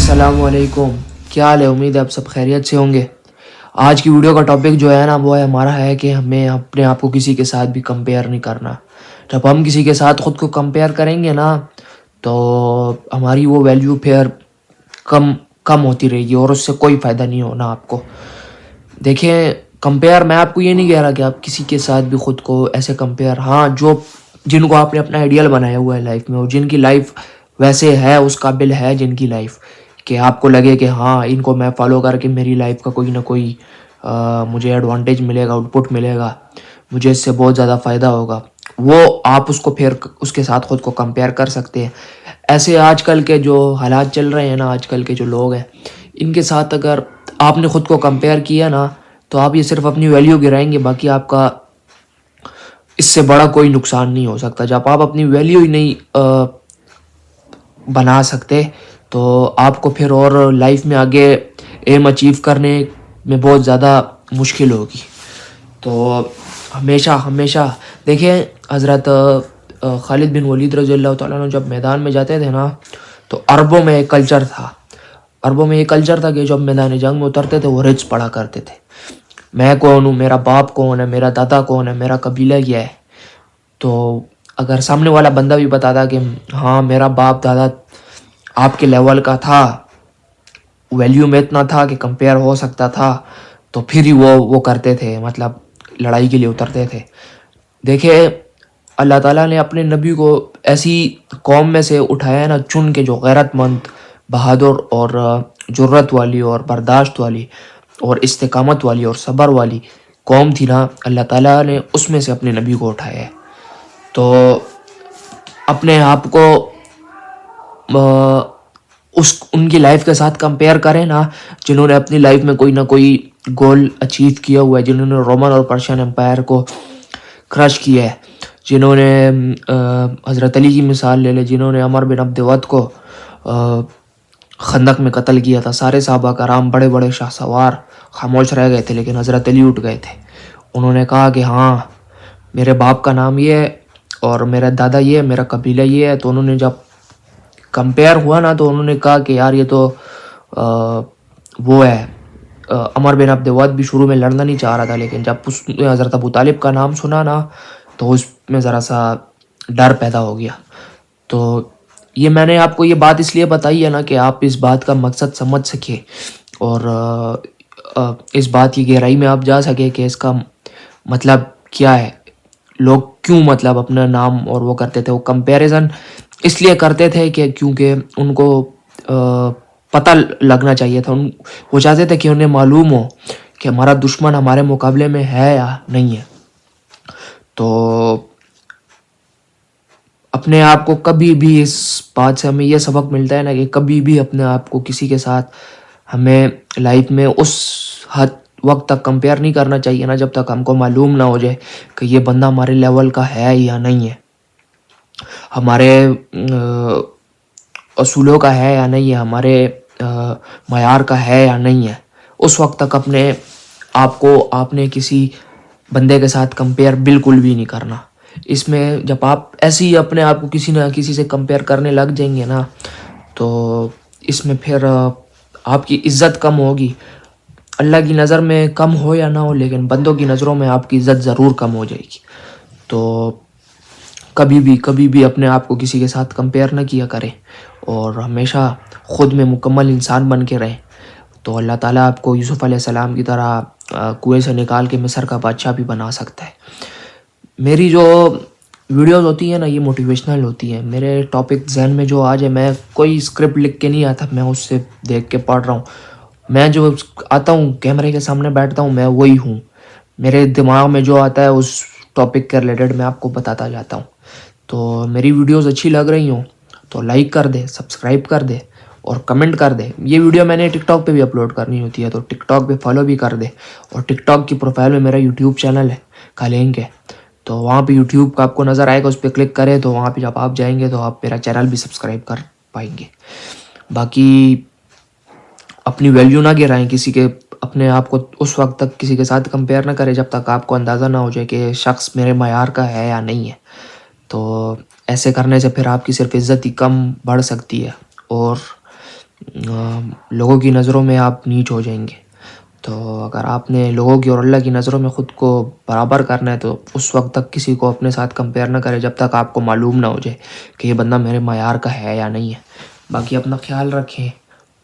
السلام علیکم، کیا حال ہے؟ امید ہے آپ سب خیریت سے ہوں گے۔ آج کی ویڈیو کا ٹاپک جو ہے نا وہ ہمارا ہے کہ ہمیں اپنے آپ کو کسی کے ساتھ بھی کمپیئر نہیں کرنا۔ جب ہم کسی کے ساتھ خود کو کمپیئر کریں گے نا تو ہماری وہ ویلیو پھر کم ہوتی رہے گی اور اس سے کوئی فائدہ نہیں ہونا آپ کو۔ دیکھیں، کمپیئر میں آپ کو یہ نہیں کہہ رہا کہ آپ کسی کے ساتھ بھی خود کو ایسے کمپیئر، ہاں جن کو آپ نے اپنا آئیڈیل بنایا ہوا ہے لائف میں اور جن کی لائف ویسے ہے، اس قابل ہے جن کی لائف کہ آپ کو لگے کہ ہاں ان کو میں فالو کر کے میری لائف کا کوئی نہ کوئی مجھے ایڈوانٹیج ملے گا، آؤٹ پٹ ملے گا، مجھے اس سے بہت زیادہ فائدہ ہوگا، وہ آپ اس کو پھر اس کے ساتھ خود کو کمپیئر کر سکتے ہیں۔ ایسے آج کل کے جو حالات چل رہے ہیں نا، آج کل کے جو لوگ ہیں ان کے ساتھ اگر آپ نے خود کو کمپیئر کیا نا تو آپ یہ صرف اپنی ویلیو گرائیں گے، باقی آپ کا اس سے بڑا کوئی نقصان نہیں ہو سکتا۔ جب آپ اپنی ویلیو ہی نہیں بنا سکتے تو آپ کو پھر اور لائف میں آگے ایم اچیو کرنے میں بہت زیادہ مشکل ہوگی۔ تو ہمیشہ دیکھیں، حضرت خالد بن ولید رضی اللہ تعالیٰ عنہ جب میدان میں جاتے تھے نا تو عربوں میں ایک کلچر تھا کہ جب میدان جنگ میں اترتے تھے وہ رچ پڑا کرتے تھے، میں کون ہوں، میرا باپ کون ہے، میرا دادا کون ہے، میرا قبیلہ کیا ہے۔ تو اگر سامنے والا بندہ بھی بتاتا کہ ہاں میرا باپ دادا آپ کے لیول کا تھا، ویلیو میں اتنا تھا کہ کمپیئر ہو سکتا تھا، تو پھر ہی وہ کرتے تھے، مطلب لڑائی کے لیے اترتے تھے۔ دیکھیں، اللہ تعالیٰ نے اپنے نبی کو ایسی قوم میں سے اٹھایا ہے نا چن کے، جو غیرت مند، بہادر اور جرت والی اور برداشت والی اور استقامت والی اور صبر والی قوم تھی نا، اللہ تعالیٰ نے اس میں سے اپنے نبی کو اٹھایا ہے۔ تو اپنے آپ کو ان کی لائف کے ساتھ کمپیئر کریں نا جنہوں نے اپنی لائف میں کوئی نہ کوئی گول اچیو کیا ہوا ہے، جنہوں نے رومن اور پرشین امپائر کو کرش کیا ہے، جنہوں نے حضرت علی کی مثال لے لے، جنہوں نے عمر بن عبد ود کو خندق میں قتل کیا تھا۔ سارے صحابہ کرام بڑے بڑے شاہ سوار خاموش رہ گئے تھے، لیکن حضرت علی اٹھ گئے تھے۔ انہوں نے کہا کہ ہاں میرے باپ کا نام یہ ہے اور میرا دادا یہ ہے، میرا قبیلہ یہ ہے۔ تو انہوں نے جب کمپیئر ہوا نا تو انہوں نے کہا کہ یار یہ تو وہ ہے، عمر بن عبد ود بھی شروع میں لڑنا نہیں چاہ رہا تھا، لیکن جب اس نے حضرت ابو طالب کا نام سنا نا تو اس میں ذرا سا ڈر پیدا ہو گیا۔ تو یہ میں نے آپ کو یہ بات اس لیے بتائی ہے نا کہ آپ اس بات کا مقصد سمجھ سکے اور اس بات کی گہرائی میں آپ جا سکے کہ اس کا مطلب کیا ہے، لوگ کیوں مطلب اپنا نام اور وہ کرتے تھے۔ وہ کمپیریزن اس لیے کرتے تھے کہ کیونکہ ان کو پتہ لگنا چاہیے تھا، وہ چاہتے تھے کہ انہیں معلوم ہو کہ ہمارا دشمن ہمارے مقابلے میں ہے یا نہیں ہے۔ تو اپنے آپ کو کبھی بھی، اس بات سے ہمیں یہ سبق ملتا ہے نا کہ کبھی بھی اپنے آپ کو کسی کے ساتھ ہمیں لائف میں اس حد وقت تک کمپیئر نہیں کرنا چاہیے نا جب تک ہم کو معلوم نہ ہو جائے کہ یہ بندہ ہمارے لیول کا ہے یا نہیں ہے، ہمارے اصولوں کا ہے یا نہیں ہے، ہمارے معیار کا ہے یا نہیں ہے۔ اس وقت تک اپنے آپ کو آپ نے کسی بندے کے ساتھ کمپیئر بالکل بھی نہیں کرنا۔ اس میں جب آپ ایسے ہی اپنے آپ کو کسی نہ کسی سے کمپیئر کرنے لگ جائیں گے نا تو اس میں پھر آپ کی عزت کم ہوگی۔ اللہ کی نظر میں کم ہو یا نہ ہو، لیکن بندوں کی نظروں میں آپ کی عزت ضرور کم ہو جائے گی۔ تو کبھی بھی اپنے آپ کو کسی کے ساتھ کمپیئر نہ کیا کریں اور ہمیشہ خود میں مکمل انسان بن کے رہیں، تو اللہ تعالیٰ آپ کو یوسف علیہ السلام کی طرح کنویں سے نکال کے مصر کا بادشاہ بھی بنا سکتا ہے۔ میری جو ویڈیوز ہوتی ہیں نا یہ موٹیویشنل ہوتی ہیں۔ میرے ٹاپک ذہن میں جو آج ہے، میں کوئی اسکرپٹ لکھ کے نہیں آتا، میں اس سے دیکھ کے پڑھ رہا ہوں۔ میں جو آتا ہوں کیمرے کے سامنے بیٹھتا ہوں، میں وہی ہوں، میرے دماغ میں جو آتا ہے اس ٹاپک کے ریلیٹڈ میں آپ کو بتاتا جاتا ہوں۔ تو میری ویڈیوز اچھی لگ رہی ہوں تو لائک کر دے، سبسکرائب کر دے اور کمنٹ کر دے۔ یہ ویڈیو میں نے ٹک ٹاک پہ بھی اپلوڈ کرنی ہوتی ہے تو ٹک ٹاک پہ فالو بھی کر دے، اور ٹک ٹاک کی پروفائل میں میرا یوٹیوب چینل ہے کا لنک ہے، تو وہاں پہ یوٹیوب کا آپ کو نظر آئے گا، اس پہ کلک کرے تو وہاں پہ جب آپ جائیں گے تو آپ میرا چینل بھی سبسکرائب کر پائیں گے۔ باقی اپنی ویلیو نہ گرائیں کسی کے، اپنے آپ کو اس وقت تک کسی کے ساتھ کمپیئر نہ کریں جب تک آپ کو اندازہ نہ ہو جائے کہ شخص میرے معیار کا ہے یا نہیں ہے۔ تو ایسے کرنے سے پھر آپ کی صرف عزت ہی کم بڑھ سکتی ہے اور لوگوں کی نظروں میں آپ نیچ ہو جائیں گے. تو اگر آپ نے لوگوں کی اور اللہ کی نظروں میں خود کو برابر کرنا ہے تو اس وقت تک کسی کو اپنے ساتھ کمپیئر نہ کرے جب تک آپ کو معلوم نہ ہو جائے کہ یہ بندہ میرے معیار کا ہے یا نہیں ہے. باقی اپنا خیال رکھیں،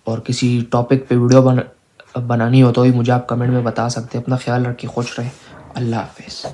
اور کسی ٹاپک پہ ویڈیو بنانی ہو تو ہی مجھے آپ کمنٹ میں بتا سکتے ہیں. اپنا خیال رکھیں، خوش رہیں. اللہ حافظ.